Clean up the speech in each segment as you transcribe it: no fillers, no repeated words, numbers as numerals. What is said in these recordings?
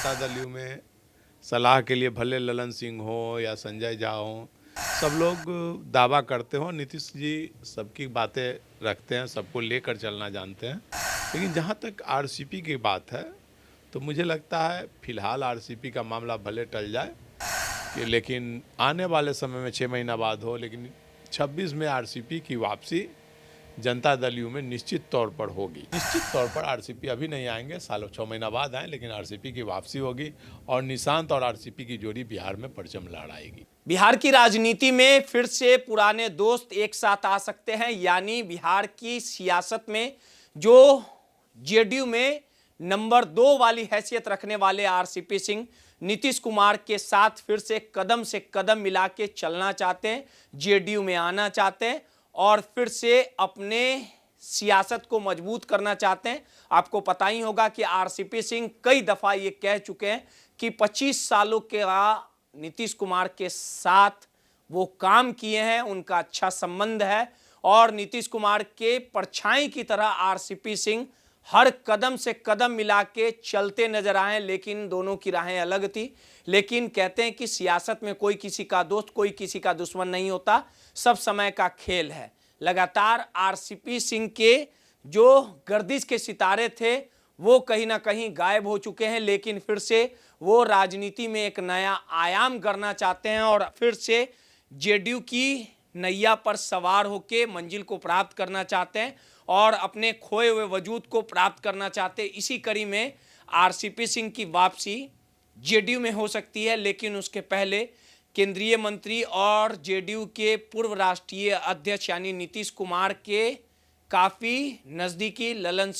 Janata Dal you में सलाह के लिए भले ललन सिंह हो या संजय झा हो, सब लोग दावा करते हो। नीतीश जी सबकी बातें रखते हैं, सबको लेकर चलना जानते हैं। लेकिन जहाँ तक आरसीपी की बात है तो मुझे लगता है फिलहाल आरसीपी का मामला भले टल जाए लेकिन आने वाले समय में 6 महीना बाद हो, लेकिन 26 में आरसीपी की वापसी जनता दल यू में निश्चित तौर पर होगी। निश्चित तौर पर आरसीपी अभी नहीं आएंगे, सालों 6 महीना बाद आए, लेकिन आरसीपी की वापसी होगी और निशांत और आरसीपी की जोड़ी बिहार में परचम लहराएगी। बिहार की राजनीति में फिर से पुराने दोस्त एक साथ आ सकते हैं, यानी बिहार की सियासत में जो जेडीयू में नंबर 2 वाली हैसियत रखने वाले आरसीपी सिंह नीतीश कुमार के साथ फिर से कदम मिला के चलना चाहते हैं, जेडीयू में आना चाहते हैं और फिर से अपने सियासत को मजबूत करना चाहते हैं। आपको पता ही होगा कि आरसीपी सिंह कई दफा ये कह चुके हैं कि 25 सालों के नीतीश कुमार के साथ वो काम किए हैं, उनका अच्छा संबंध है और नीतीश कुमार के परछाई की तरह आरसीपी सिंह हर कदम मिला के चलते नजर आए। लेकिन दोनों की राहें अलग थी। लेकिन कहते हैं कि सियासत में कोई किसी का दोस्त, कोई किसी का दुश्मन नहीं होता, सब समय का खेल है। लगातार आरसीपी सिंह के जो गर्दिश के सितारे थे वो कहीं ना कहीं गायब हो चुके हैं, लेकिन फिर से वो राजनीति में एक नया आयाम गढ़ना चाहते हैं और फिर से जेडीयू की नैया पर सवार होकर मंजिल को प्राप्त करना चाहते हैं और अपने खोए हुए वजूद को प्राप्त करना चाहते हैं। इसी कड़ी में आरसीपी सिंह की वापसी जेडीयू में हो सकती है, लेकिन उसके पहले केंद्रीय मंत्री और जेडीयू के पूर्व राष्ट्रीय अध्यक्ष यानी नीतीश कुमार के काफ़ी नज़दीकी ललन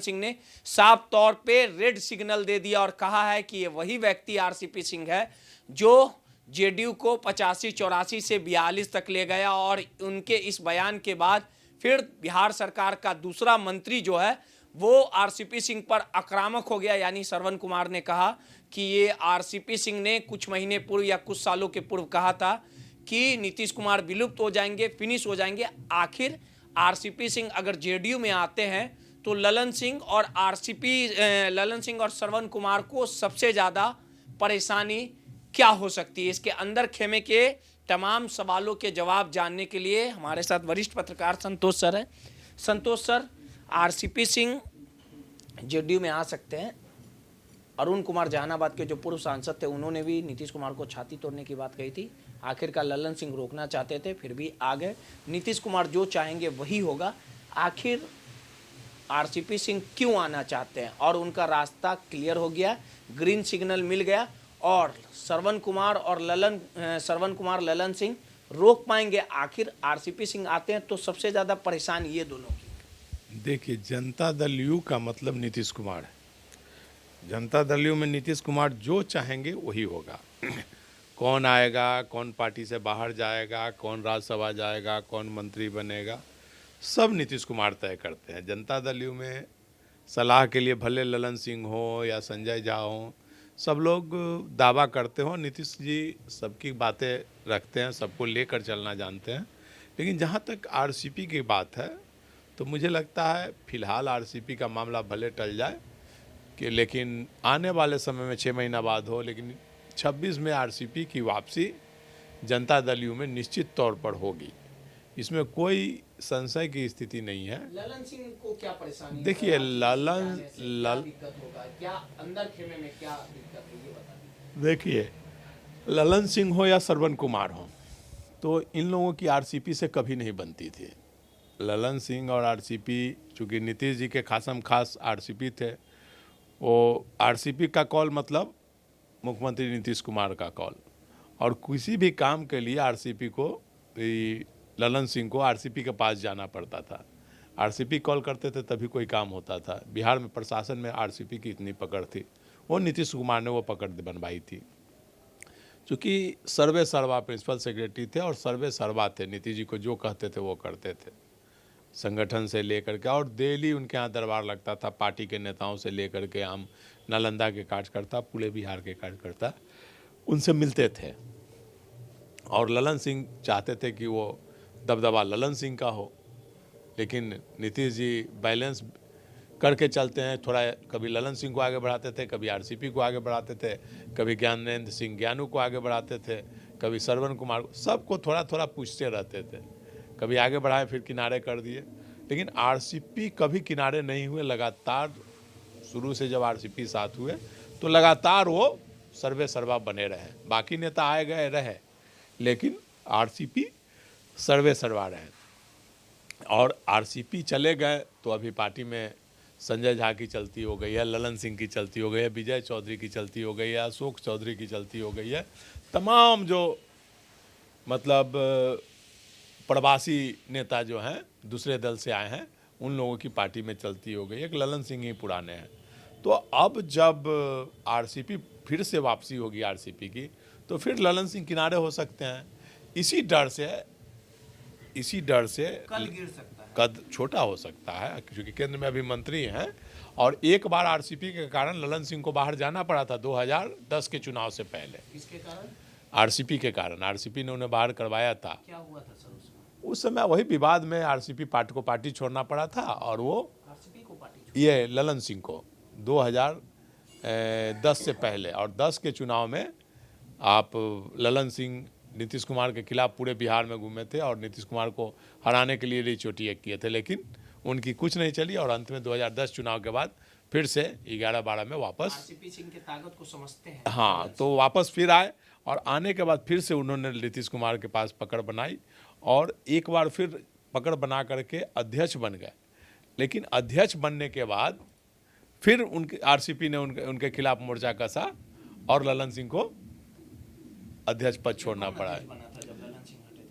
सिंह ने साफ तौर पे रेड सिग्नल दे दिया और कहा है कि ये वही व्यक्ति आरसीपी सिंह है जो जेडीयू को 85-84 से 42 तक ले गया। और उनके इस बयान के बाद फिर बिहार सरकार का दूसरा मंत्री जो है वो आरसीपी सिंह पर आक्रामक हो गया, यानी श्रवण कुमार ने कहा कि ये आरसीपी सिंह ने कुछ महीने पूर्व या कुछ सालों के पूर्व कहा था कि नीतीश कुमार विलुप्त हो जाएंगे, फिनिश हो जाएंगे। आखिर आरसीपी सिंह अगर जेडीयू में आते हैं तो ललन सिंह और श्रवण कुमार को सबसे ज़्यादा परेशानी क्या हो सकती है? इसके अंदर खेमे के तमाम सवालों के जवाब जानने के लिए हमारे साथ वरिष्ठ पत्रकार संतोष सर हैं। संतोष सर, आरसीपी सिंह जेडीयू में आ सकते हैं। अरुण कुमार जहानाबाद के जो पूर्व सांसद थे उन्होंने भी नीतीश कुमार को छाती तोड़ने की बात कही थी। आखिरकार ललन सिंह रोकना चाहते थे, फिर भी आ गए। नीतीश कुमार जो चाहेंगे वही होगा। आखिर आरसीपी सिंह क्यों आना चाहते हैं? और उनका रास्ता क्लियर हो गया, ग्रीन सिग्नल मिल गया और श्रवण कुमार ललन सिंह रोक पाएंगे? आखिर आरसीपी सिंह आते हैं तो सबसे ज़्यादा परेशान ये दोनों की। देखिए, जनता दल यू का मतलब नीतीश कुमार है। जनता दल यू में नीतीश कुमार जो चाहेंगे वही होगा। कौन आएगा, कौन पार्टी से बाहर जाएगा, कौन राज्यसभा जाएगा, कौन मंत्री बनेगा, सब नीतीश कुमार तय करते हैं। जनता दल यू में सलाह के लिए भले ललन सिंह हो या संजय झा हो, सब लोग दावा करते हो। नीतीश जी सबकी बातें रखते हैं, सबको लेकर चलना जानते हैं। लेकिन जहाँ तक आरसीपी की बात है तो मुझे लगता है फिलहाल आरसीपी का मामला भले टल जाए लेकिन आने वाले समय में 6 महीना बाद हो, लेकिन 26 में आरसीपी की वापसी जनता दल यू में निश्चित तौर पर होगी। इसमें कोई संशय की स्थिति नहीं है। ललन सिंह को क्या परेशानी? देखिए, देखिए, ललन सिंह हो या श्रवण कुमार हो, तो इन लोगों की आरसीपी से कभी नहीं बनती थी। ललन सिंह और आरसीपी, चूँकि नीतीश जी के खासम खास आरसीपी थे, वो आरसीपी का कॉल मतलब मुख्यमंत्री नीतीश कुमार का कॉल, और किसी भी काम के लिए आरसीपी को, ललन सिंह को आरसीपी के पास जाना पड़ता था। आरसीपी कॉल करते थे तभी कोई काम होता था। बिहार में प्रशासन में आरसीपी की इतनी पकड़ थी, वो नीतीश कुमार ने वो पकड़ बनवाई थी। चूँकि सर्वे सर्वा प्रिंसिपल सेक्रेटरी थे और सर्वे सर्वा थे, नीतीश जी को जो कहते थे वो करते थे, संगठन से लेकर के। और डेली उनके यहाँ दरबार लगता था, पार्टी के नेताओं से लेकर के आम नालंदा के कार्यकर्ता, पूरे बिहार के कार्यकर्ता उनसे मिलते थे। और ललन सिंह चाहते थे कि वो दबदबा ललन सिंह का हो, लेकिन नीतीश जी बैलेंस करके चलते हैं। थोड़ा कभी ललन सिंह को आगे बढ़ाते थे, कभी आरसीपी को आगे बढ़ाते थे, कभी ज्ञानेंद्र सिंह ज्ञानू को आगे बढ़ाते थे, कभी श्रवण कुमार को, सबको थोड़ा थोड़ा पूछते रहते थे। कभी आगे बढ़ाए फिर किनारे कर दिए, लेकिन आरसीपी कभी किनारे नहीं हुए। लगातार शुरू से जब आरसीपी साथ हुए तो लगातार वो सर्वे सर्वा बने रहे। बाकी नेता आए गए रहे, लेकिन आरसीपी सर्वे सर्वा रहे। और आरसीपी चले गए तो अभी पार्टी में संजय झा की चलती हो गई है, ललन सिंह की चलती हो गई है, विजय चौधरी की चलती हो गई है, अशोक चौधरी की चलती हो गई है। तमाम जो मतलब प्रवासी नेता जो हैं दूसरे दल से आए हैं, उन लोगों की पार्टी में चलती हो गई है। एक ललन सिंह ही पुराने हैं। तो अब जब आरसीपी फिर से वापसी होगी आरसीपी की, तो फिर ललन सिंह किनारे हो सकते हैं। इसी डर से कल गिर सकता है, कद छोटा हो सकता है, क्योंकि केंद्र में अभी मंत्री हैं। और एक बार आरसीपी के कारण ललन सिंह को बाहर जाना पड़ा था 2010 के चुनाव से पहले। किसके कारण? आरसीपी के कारण। आरसीपी ने उन्हें बाहर करवाया था। क्या हुआ था सर उसमें? उस समय वही विवाद में आरसीपी पार्टी को पार्टी छोड़ना पड़ा था, और वो आरसीपी को पार्टी ये ललन सिंह को 2010 से पहले। और 10 के चुनाव में आप ललन सिंह नीतीश कुमार के खिलाफ पूरे बिहार में घूमे थे और नीतीश कुमार को हराने के लिए रिचोटी एक किए थे, लेकिन उनकी कुछ नहीं चली। और अंत में 2010 चुनाव के बाद फिर से 11-12 में वापस आरसीपी सिंह के ताकत को समझते हैं। हाँ, तो वापस फिर आए, और आने के बाद फिर से उन्होंने नीतीश कुमार के पास पकड़ बनाई, और एक बार फिर पकड़ बना करके अध्यक्ष बन गए। लेकिन अध्यक्ष बनने के बाद फिर उनके आरसीपी ने उनके खिलाफ मोर्चा कसा, और ललन सिंह को अध्यक्ष पद छोड़ना पड़ा है। बना था जब ललन सिंह हटे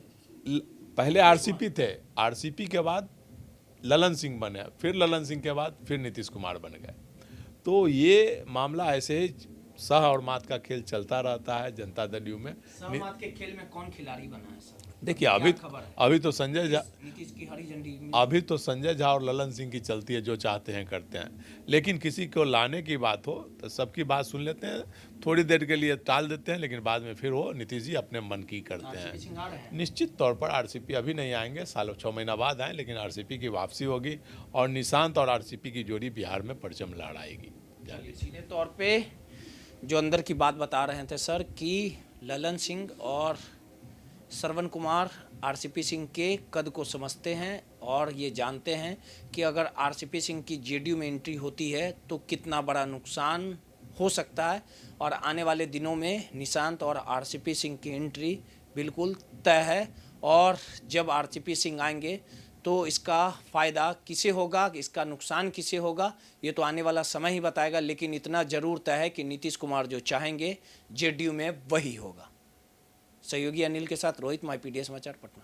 थे। पहले आरसीपी थे, आरसीपी के बाद ललन सिंह बने, फिर ललन सिंह के बाद फिर नीतीश कुमार बन गए। तो ये मामला ऐसे ही सह और मात का खेल चलता रहता है जनता दल यू में। सहमत के खेल में कौन खिलाड़ी बना है सर? देखिए, अभी तो संजय झा, नीतीश की हरी झंडी में अभी तो संजय झा और ललन सिंह की चलती है, जो चाहते हैं करते हैं। लेकिन किसी को लाने की बात हो तो सबकी बात सुन लेते हैं, थोड़ी देर के लिए टाल देते हैं, लेकिन बाद में फिर वो नीतीश जी अपने मन की करते हैं। सिंह आ रहे हैं। निश्चित तौर पर आरसीपी अभी नहीं आएंगे, सालों 6 महीना बाद आए, लेकिन आरसीपी की वापसी होगी, और निशांत और आरसीपी की जोड़ी बिहार में परचम लहराएगी। सीधे तौर पे जो अंदर की बात बता रहे थे सर, कि ललन सिंह और श्रवण कुमार आरसीपी सिंह के कद को समझते हैं, और ये जानते हैं कि अगर आरसीपी सिंह की जेडीयू में एंट्री होती है तो कितना बड़ा नुकसान हो सकता है। और आने वाले दिनों में निशांत और आरसीपी सिंह की एंट्री बिल्कुल तय है, और जब आरसीपी सिंह आएंगे तो इसका फ़ायदा किसे होगा, इसका नुकसान किसे होगा, ये तो आने वाला समय ही बताएगा। लेकिन इतना ज़रूर तय है कि नीतीश कुमार जो चाहेंगे जेडीयू में वही होगा। सहयोगी अनिल के साथ रोहित, माई पीडीएस समाचार, पटना।